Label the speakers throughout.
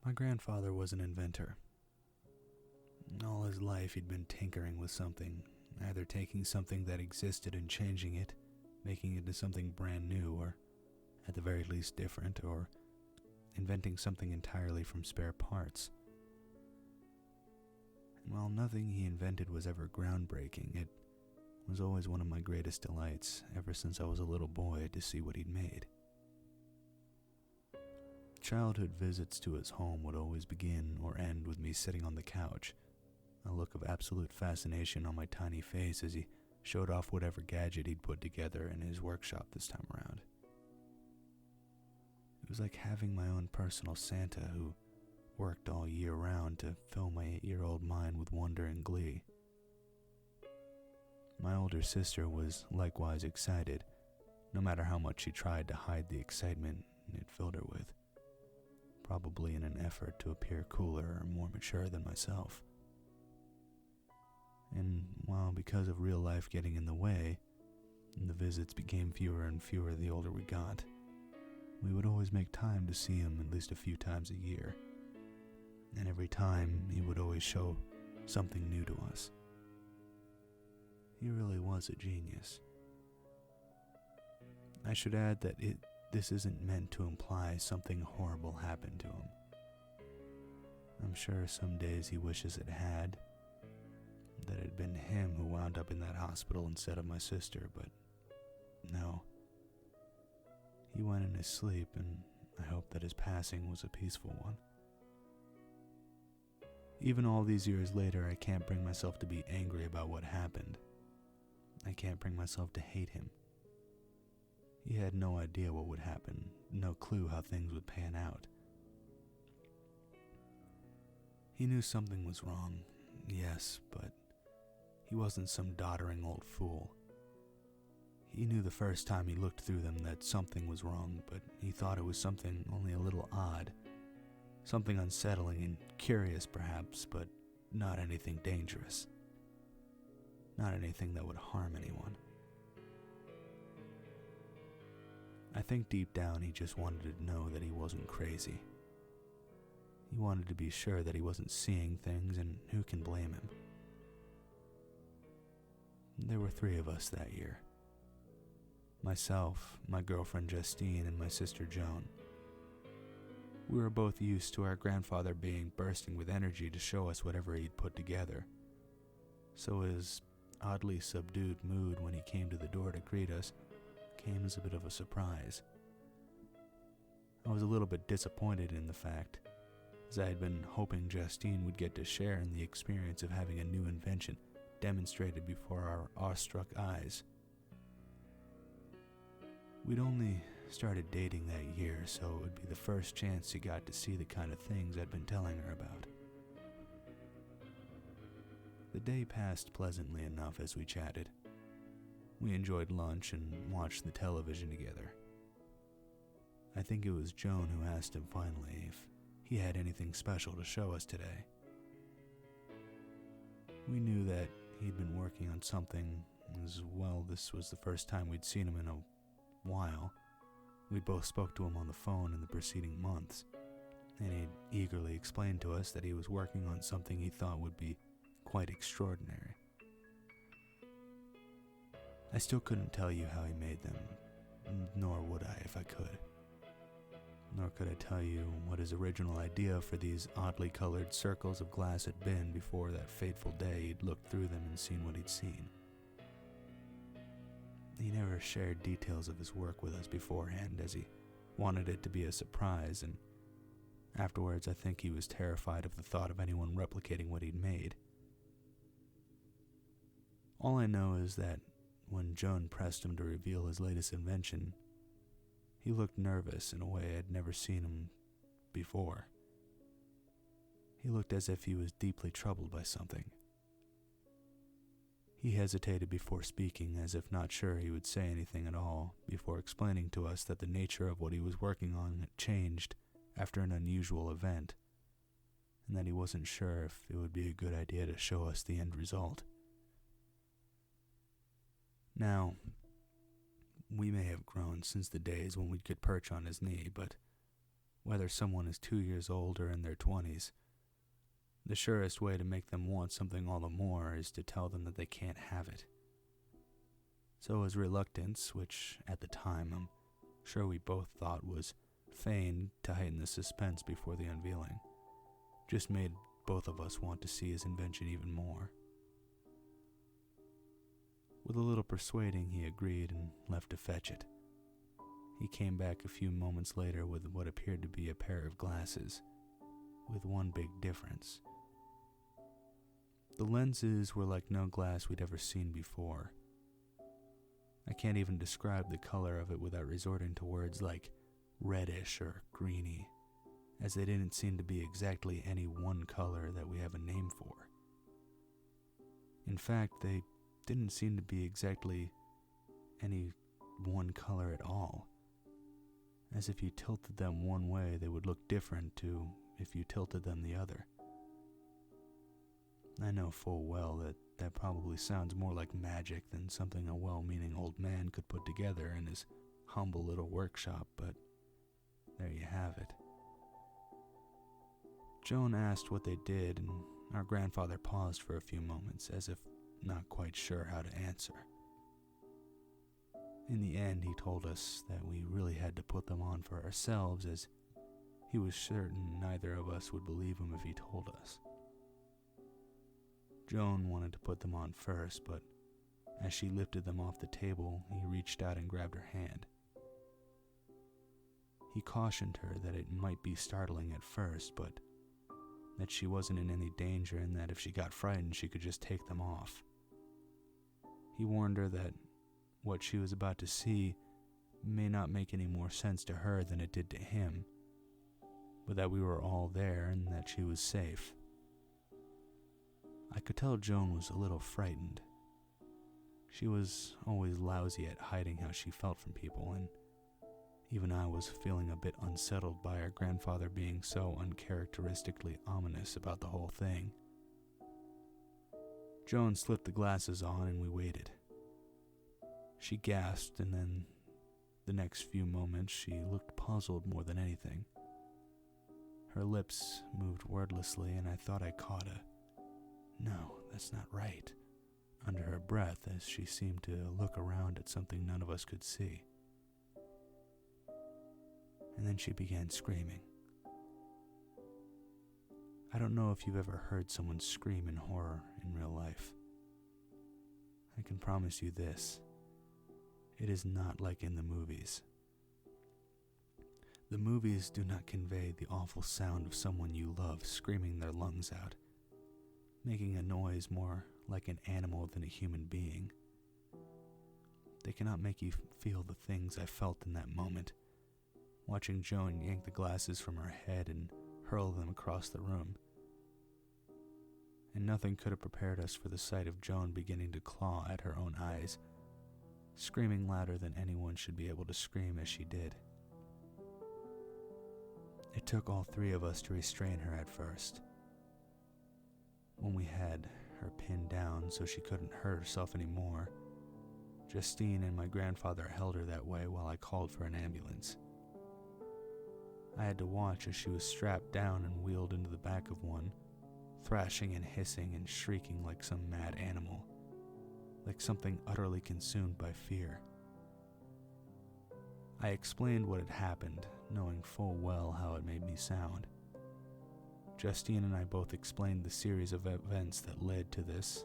Speaker 1: My grandfather was an inventor. All his life he'd been tinkering with something, either taking something that existed and changing it, making it into something brand new, or at the very least different, or inventing something entirely from spare parts. And while nothing he invented was ever groundbreaking, it was always one of my greatest delights ever since I was a little boy to see what he'd made. Childhood visits to his home would always begin or end with me sitting on the couch, a look of absolute fascination on my tiny face as he showed off whatever gadget he'd put together in his workshop this time around. It was like having my own personal Santa who worked all year round to fill my 8-year-old mind with wonder and glee. My older sister was likewise excited, no matter how much she tried to hide the excitement it filled her with, probably in an effort to appear cooler or more mature than myself. And while because of real life getting in the way, the visits became fewer and fewer the older we got, we would always make time to see him at least a few times a year. And every time, he would always show something new to us. He really was a genius. I should add that this isn't meant to imply something horrible happened to him. I'm sure some days he wishes it had, that it had been him who wound up in that hospital instead of my sister, but no. He went in his sleep, and I hope that his passing was a peaceful one. Even all these years later, I can't bring myself to be angry about what happened. I can't bring myself to hate him. He had no idea what would happen, no clue how things would pan out. He knew something was wrong, yes, but he wasn't some doddering old fool. He knew the first time he looked through them that something was wrong, but he thought it was something only a little odd. Something unsettling and curious perhaps, but not anything dangerous. Not anything that would harm anyone. I think deep down he just wanted to know that he wasn't crazy. He wanted to be sure that he wasn't seeing things, and who can blame him? There were 3 of us that year. Myself, my girlfriend Justine, and my sister Joan. We were both used to our grandfather being bursting with energy to show us whatever he'd put together. So his oddly subdued mood when he came to the door to greet us came as a bit of a surprise. I was a little bit disappointed in the fact, as I had been hoping Justine would get to share in the experience of having a new invention demonstrated before our awestruck eyes. We'd only started dating that year, so it would be the first chance she got to see the kind of things I'd been telling her about. The day passed pleasantly enough as we chatted. We enjoyed lunch and watched the television together. I think it was Joan who asked him finally if he had anything special to show us today. We knew that he'd been working on something as well. This was the first time we'd seen him in a while. We'd both spoke to him on the phone in the preceding months, and he'd eagerly explained to us that he was working on something he thought would be quite extraordinary. I still couldn't tell you how he made them, nor would I if I could. Nor could I tell you what his original idea for these oddly colored circles of glass had been before that fateful day he'd looked through them and seen what he'd seen. He never shared details of his work with us beforehand, as he wanted it to be a surprise, and afterwards I think he was terrified of the thought of anyone replicating what he'd made. All I know is that when Joan pressed him to reveal his latest invention, he looked nervous in a way I'd never seen him before. He looked as if he was deeply troubled by something. He hesitated before speaking, as if not sure he would say anything at all, before explaining to us that the nature of what he was working on had changed after an unusual event, and that he wasn't sure if it would be a good idea to show us the end result. Now, we may have grown since the days when we could perch on his knee, but Whether someone is 2 years old or in their 20s, the surest way to make them want something all the more is to tell them that they can't have it. So his reluctance, which at the time I'm sure we both thought was feigned to heighten the suspense before the unveiling, just made both of us want to see his invention even more. With a little persuading, he agreed and left to fetch it. He came back a few moments later with what appeared to be a pair of glasses, with one big difference. The lenses were like no glass we'd ever seen before. I can't even describe the color of it without resorting to words like reddish or greeny, as they didn't seem to be exactly any one color that we have a name for. In fact, they didn't seem to be exactly any one color at all, as if you tilted them one way they would look different to if you tilted them the other. I know full well that probably sounds more like magic than something a well-meaning old man could put together in his humble little workshop, but there you have it. Joan asked what they did, and our grandfather paused for a few moments, as if not quite sure how to answer. In the end, he told us that we really had to put them on for ourselves, as he was certain neither of us would believe him if he told us. Joan wanted to put them on first, but as she lifted them off the table, he reached out and grabbed her hand. He cautioned her that it might be startling at first, but that she wasn't in any danger and that if she got frightened, she could just take them off. He warned her that what she was about to see may not make any more sense to her than it did to him, but that we were all there and that she was safe. I could tell Joan was a little frightened. She was always lousy at hiding how she felt from people, and even I was feeling a bit unsettled by our grandfather being so uncharacteristically ominous about the whole thing. Joan slipped the glasses on and we waited. She gasped, and then the next few moments she looked puzzled more than anything. Her lips moved wordlessly, and I thought I caught a "No, that's not right" under her breath as she seemed to look around at something none of us could see. And then she began screaming. I don't know if you've ever heard someone scream in horror in real life. I can promise you this: it is not like in the movies. The movies do not convey the awful sound of someone you love screaming their lungs out, making a noise more like an animal than a human being. They cannot make you feel the things I felt in that moment, watching Joan yank the glasses from her head and hurl them across the room. And nothing could have prepared us for the sight of Joan beginning to claw at her own eyes, screaming louder than anyone should be able to scream as she did. It took all three of us to restrain her at first. When we had her pinned down so she couldn't hurt herself anymore, Justine and my grandfather held her that way while I called for an ambulance. I had to watch as she was strapped down and wheeled into the back of one, thrashing and hissing and shrieking like some mad animal, like something utterly consumed by fear. I explained what had happened, knowing full well how it made me sound. Justine and I both explained the series of events that led to this,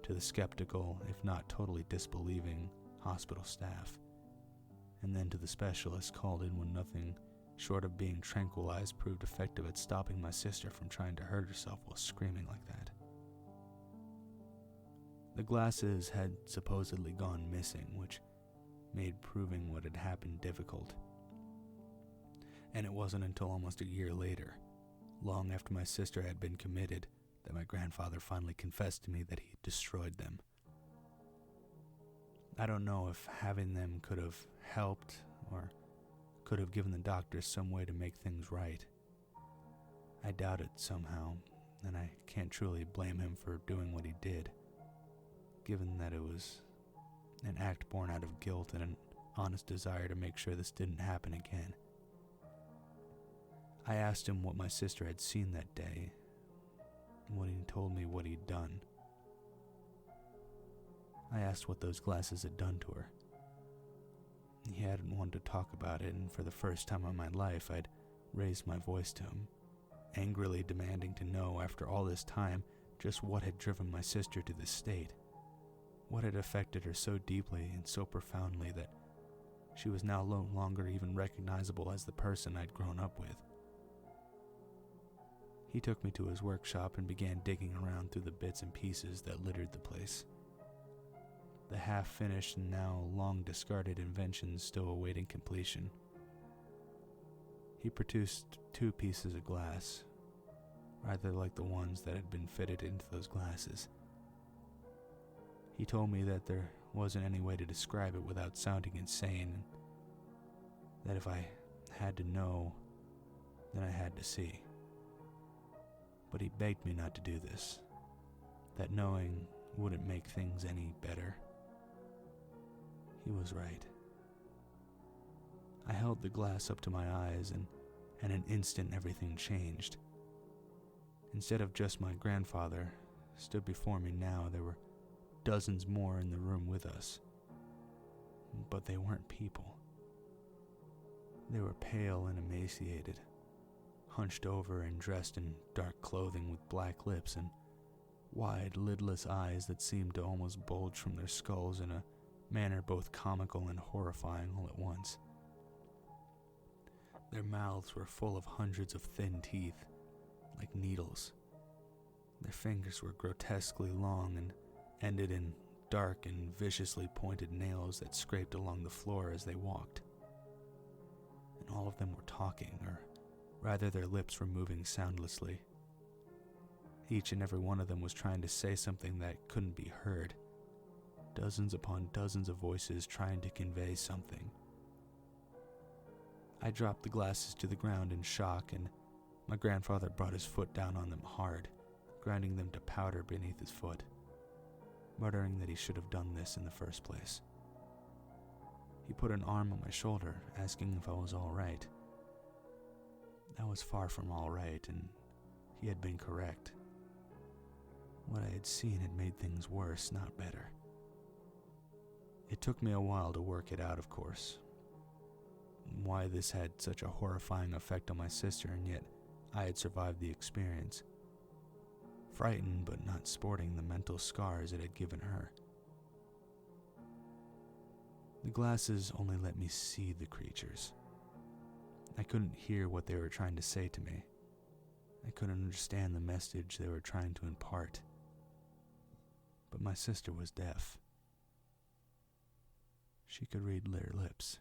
Speaker 1: to the skeptical, if not totally disbelieving, hospital staff, and then to the specialist called in when nothing short of being tranquilized proved effective at stopping my sister from trying to hurt herself while screaming like that. The glasses had supposedly gone missing, which made proving what had happened difficult. And it wasn't until almost a year later, long after my sister had been committed, that my grandfather finally confessed to me that he destroyed them. I don't know if having them could have helped or could have given the doctors some way to make things right. I doubt it somehow, and I can't truly blame him for doing what he did, given that it was an act born out of guilt and an honest desire to make sure this didn't happen again. I asked him what my sister had seen that day, and when he told me what he'd done. I asked what those glasses had done to her. He hadn't wanted to talk about it, and for the first time in my life, I'd raised my voice to him, angrily demanding to know, after all this time, just what had driven my sister to this state. What had affected her so deeply and so profoundly that she was now no longer even recognizable as the person I'd grown up with. He took me to his workshop and began digging around through the bits and pieces that littered the place. The half-finished and now long-discarded inventions still awaiting completion. He produced 2 pieces of glass, rather like the ones that had been fitted into those glasses. He told me that there wasn't any way to describe it without sounding insane, and that if I had to know, then I had to see. But he begged me not to do this, that knowing wouldn't make things any better. He was right. I held the glass up to my eyes, and in an instant everything changed. Instead of just my grandfather stood before me now, there were dozens more in the room with us. But they weren't people. They were pale and emaciated, hunched over and dressed in dark clothing with black lips and wide, lidless eyes that seemed to almost bulge from their skulls in a manner both comical and horrifying all at once. Their mouths were full of hundreds of thin teeth, like needles. Their fingers were grotesquely long and ended in dark and viciously pointed nails that scraped along the floor as they walked. And all of them were talking, or rather their lips were moving soundlessly. Each and every one of them was trying to say something that couldn't be heard. Dozens upon dozens of voices trying to convey something. I dropped the glasses to the ground in shock, and my grandfather brought his foot down on them hard, grinding them to powder beneath his foot, muttering that he should have done this in the first place. He put an arm on my shoulder, asking if I was all right. I was far from all right, and he had been correct. What I had seen had made things worse, not better. It took me a while to work it out, of course. Why this had such a horrifying effect on my sister, and yet I had survived the experience. Frightened but not sporting the mental scars it had given her. The glasses only let me see the creatures. I couldn't hear what they were trying to say to me. I couldn't understand the message they were trying to impart. But my sister was deaf. She could read their lips.